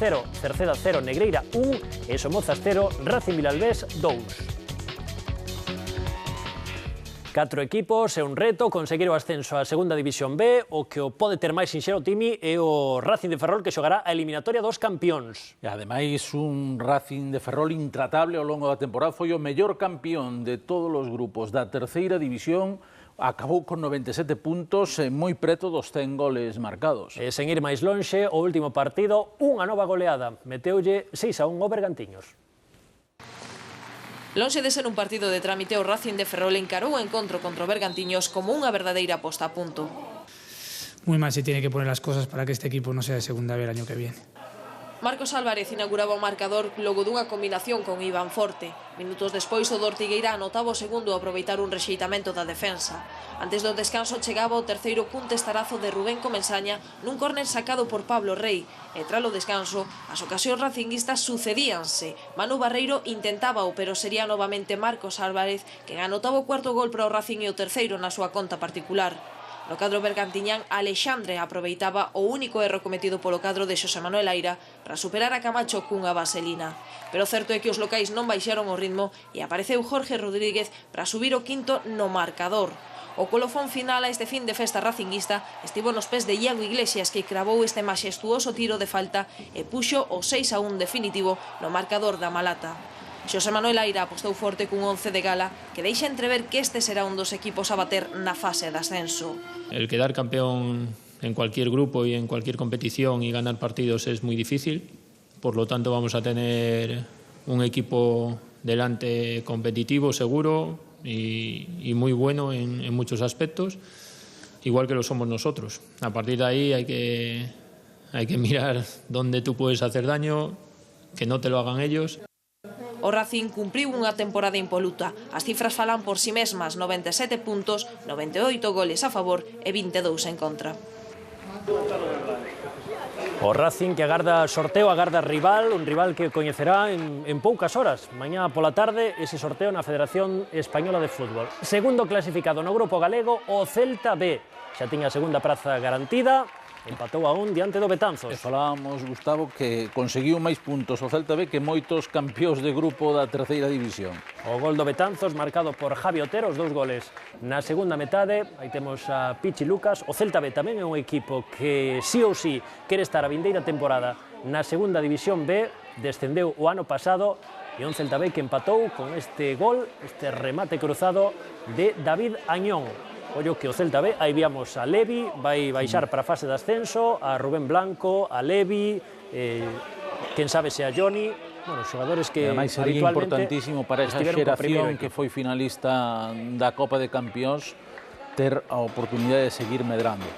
0, Cerceda 0, Negreira 1 e Somozas 0, Racing Vilalbés 2. 4 equipos, é un reto conseguir o ascenso á segunda división B. O que o pode ter máis sinxelo Timi é o Racing de Ferrol, que xogará a eliminatoria dos campións. E ademais un Racing de Ferrol intratable ao longo da temporada, foi o mellor campión de todos os grupos da terceira división, acabou con 97 puntos e moi preto dos 100 goles marcados. E sen ir máis lonxe, o último partido, unha nova goleada, meteulle 6-1 ao Bergantiños. Lonxe de ser un partido de trámite, o Racing de Ferrol encarou o encontro contra o Bergantiños como unha verdadeira posta a punto. Muy mal se tiene que poner las cosas para que este equipo no sea de segunda B el año que viene. Marcos Álvarez inauguraba o marcador logo dunha combinación con Iván Forte. Minutos despois, o Dortigueira anotaba o segundo a aproveitar un rexeitamento da defensa. Antes do descanso chegaba o terceiro cun testarazo de Rubén Comensaña nun córner sacado por Pablo Rey. E tras o descanso, as ocasións racinguistas sucedíanse. Manu Barreiro intentábao, pero sería novamente Marcos Álvarez quen anotaba o cuarto gol para o Racing e o terceiro na súa conta particular. No cadro bergantiñán, Alexandre aproveitaba o único erro cometido polo cadro de Xosé Manuel Aira para superar a Camacho cunha vaselina. Pero o certo é que os locais non baixaron o ritmo e apareceu Jorge Rodríguez para subir o quinto no marcador. O colofón final a este fin de festa racinguista estivo nos pés de Iago Iglesias, que cravou este maxestuoso tiro de falta e puxo o 6-1 definitivo no marcador da Malata. Xosé Manuel Aira apostou forte cun 11 de gala que deixa entrever que este será un dos equipos a bater na fase de ascenso. El quedar campeón en cualquier grupo y en cualquier competición y ganar partidos es muy difícil, por lo tanto vamos a tener un equipo delante competitivo, seguro y muy bueno en muchos aspectos, igual que lo somos nosotros. A partir de ahí hay que mirar dónde tú puedes hacer daño, que no te lo hagan ellos. O Racing cumpriu unha temporada impoluta. As cifras falan por si mesmas: 97 puntos, 98 goles a favor e 22 en contra. O Racing que agarda sorteo, agarda rival, un rival que coñecerá en poucas horas. Mañá pola tarde, ese sorteo na Federación Española de Fútbol. Segundo clasificado no grupo galego, o Celta B. Xa tiña a segunda praza garantida, empatou a 1 diante do Betanzos. E falábamos, Gustavo, que conseguiu máis puntos o Celta B que moitos campións de grupo da terceira división. O gol do Betanzos marcado por Javi Otero, os 2 goles na segunda metade. Aí temos a Pichi Lucas. O Celta B tamén é un equipo que sí ou sí quere estar a vindeira temporada na segunda división B. Descendeu o ano pasado e un Celta B que empatou con este gol, este remate cruzado de David Añón. Ollo que o Celta B, aí víamos a Levi, vai baixar para a fase de ascenso, a Rubén Blanco, a Levi, quen sabe se a Johnny, bueno, xogadores que ademais sería importantísimo para esa xeración que foi finalista da Copa de Campións ter a oportunidade de seguir medrando.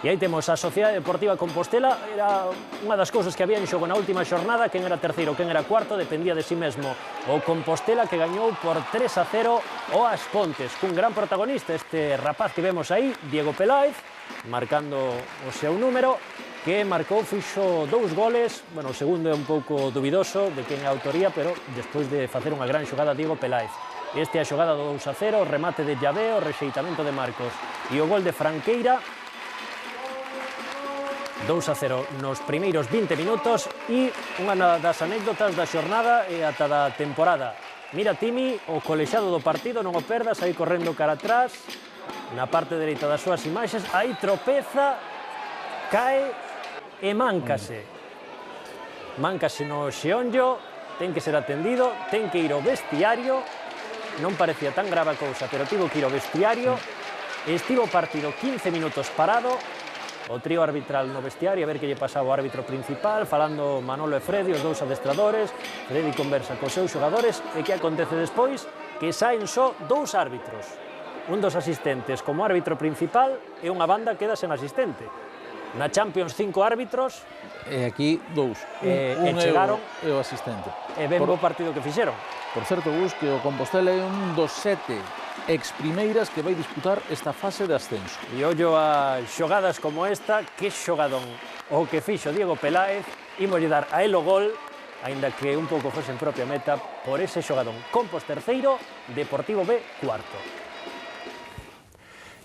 E aí temos a Sociedade Deportiva Compostela. Era unha das cousas que había en xogo na última xornada. Quen era terceiro, quen era cuarto, dependía de si mesmo. O Compostela que gañou por 3-0 o As Pontes, cun gran protagonista, este rapaz que vemos aí, Diego Peláez, marcando o seu número, que marcou, fixo 2 goles. Bueno, o segundo é un pouco dubidoso de quen é a autoría, pero despois de facer unha gran xogada Diego Peláez. Este é a xogada do 2-0, o remate de Llavé, o rexeitamento de Marcos e o gol de Franqueira. 2-0 nos primeiros 20 minutos e unha das anécdotas da xornada e ata da temporada. Mira, Timi, o colexado do partido, non o perdas, aí correndo cara atrás, na parte dereita das súas imaxes, aí tropeza, cae e máncase. Máncase no xeonllo, ten que ser atendido, ten que ir ao vestiario, non parecía tan grave a cousa, pero tivo que ir ao vestiario, estivo o partido 15 minutos parado, o trío arbitral no vestiario, a ver que lle pasaba o árbitro principal, falando Manolo e Freddy, os 2 adestradores. Freddy conversa cos seus xogadores, e que acontece despois? Que saen só 2 árbitros. Un dos asistentes como árbitro principal e unha banda queda sen asistente. Na Champions 5 árbitros. E aquí 2. Un chegaron e o asistente. E ben bo partido que fixeron. Por certo, Gus, que o Compostela é un dos 7 ex-primeiras que vai disputar esta fase de ascenso. E ollo a xogadas como esta, que xogadón o que fixo Diego Peláez, imoslle dar a el o gol, aínda que un pouco fose en propia meta, por ese xogadón. Compos terceiro, Deportivo B cuarto.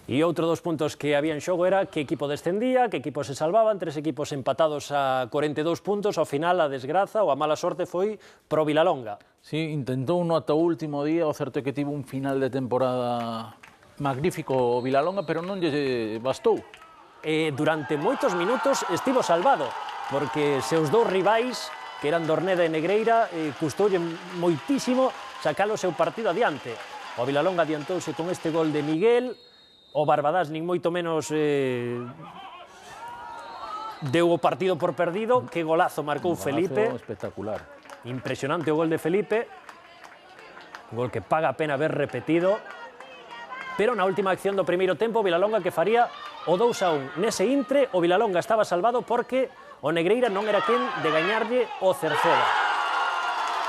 E outro dos puntos que había en xogo era que equipo descendía, que equipo se salvaban, 3 equipos empatados a 42 puntos, ao final a desgraza ou a mala sorte foi pro Vilalonga. Sí, intentou uno ata o último día, o certo é que tivo un final de temporada magnífico o Vilalonga, pero non lle bastou. Durante moitos minutos estivo salvado, porque seus dous rivais, que eran Dorneda e Negreira, custoulle moitísimo sacar o seu partido adiante. O Vilalonga adiantouse con este gol de Miguel, o Barbadás nin moito menos deu o partido por perdido. Que golazo marcou Felipe. Espectacular. Impresionante o gol de Felipe. Gol que paga a pena ver repetido. Pero na última acción do primeiro tempo, o Vilalonga que faría o 2-1. Nese intre, o Vilalonga estaba salvado porque o Negreira non era quen de gañarlle o Cerceda.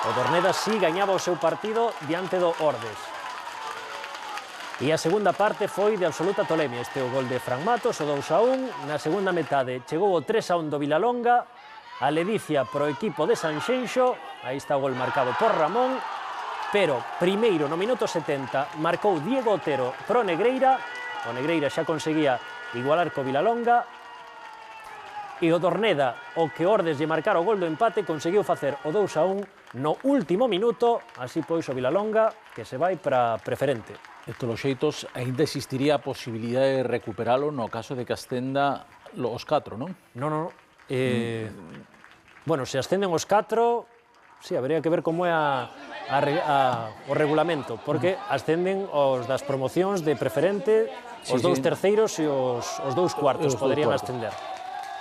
O Dorneda sí gañaba o seu partido diante do Ordes. E a segunda parte foi de absoluta tolemia. Este é o gol de Fran Matos, o 2-1. Na segunda metade chegou o 3-1 do Vilalonga. A ledicia pro equipo de Sanxenxo. Aí está o gol marcado por Ramón. Pero primeiro, no minuto 70, marcou Diego Otero pro Negreira. O Negreira xa conseguía igualar co Vilalonga. E o Dorneda, o que Ordes lle marcar o gol do empate, conseguiu facer o 2-1 no último minuto. Así pois o Vilalonga, que se vai para preferente. De todos os xeitos, ainda existiría a posibilidade de recuperalo no caso de que ascenda os 4, non? Non. Bueno, se ascenden os 4, sí, habería que ver como é o regulamento, porque ascenden os das promocións de preferente, os dous terceiros e os dous cuartos poderían ascender.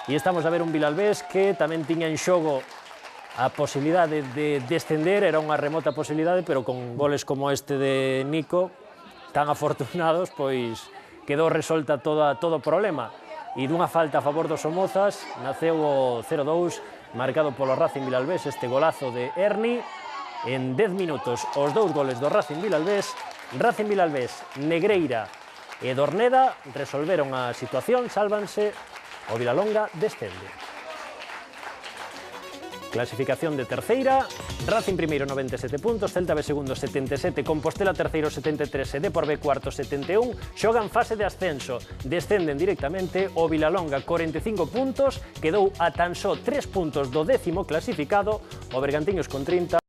E estamos a ver un Vilalbés que tamén tiña en xogo a posibilidade de descender, era unha remota posibilidade, pero con goles como este de Nico, tan afortunados, pois quedou resolta todo o problema. E dunha falta a favor dos Somozas, naceu o 0-2, marcado polo Racing Vilalbés, este golazo de Erni. En 10 minutos, os dous goles do Racing Vilalbés. Racing Vilalbés, Negreira e Dorneda resolveron a situación, sálvanse, o Vilalonga descende. Clasificación de terceira, Racing primeiro 97 puntos, Celta B segundo 77, Compostela terceiro 73 e Depor B cuarto 71, xogan fase de ascenso, descenden directamente o Vilalonga 45 puntos, quedou a tan só 3 puntos do 10º clasificado, o Bergantiños con 30.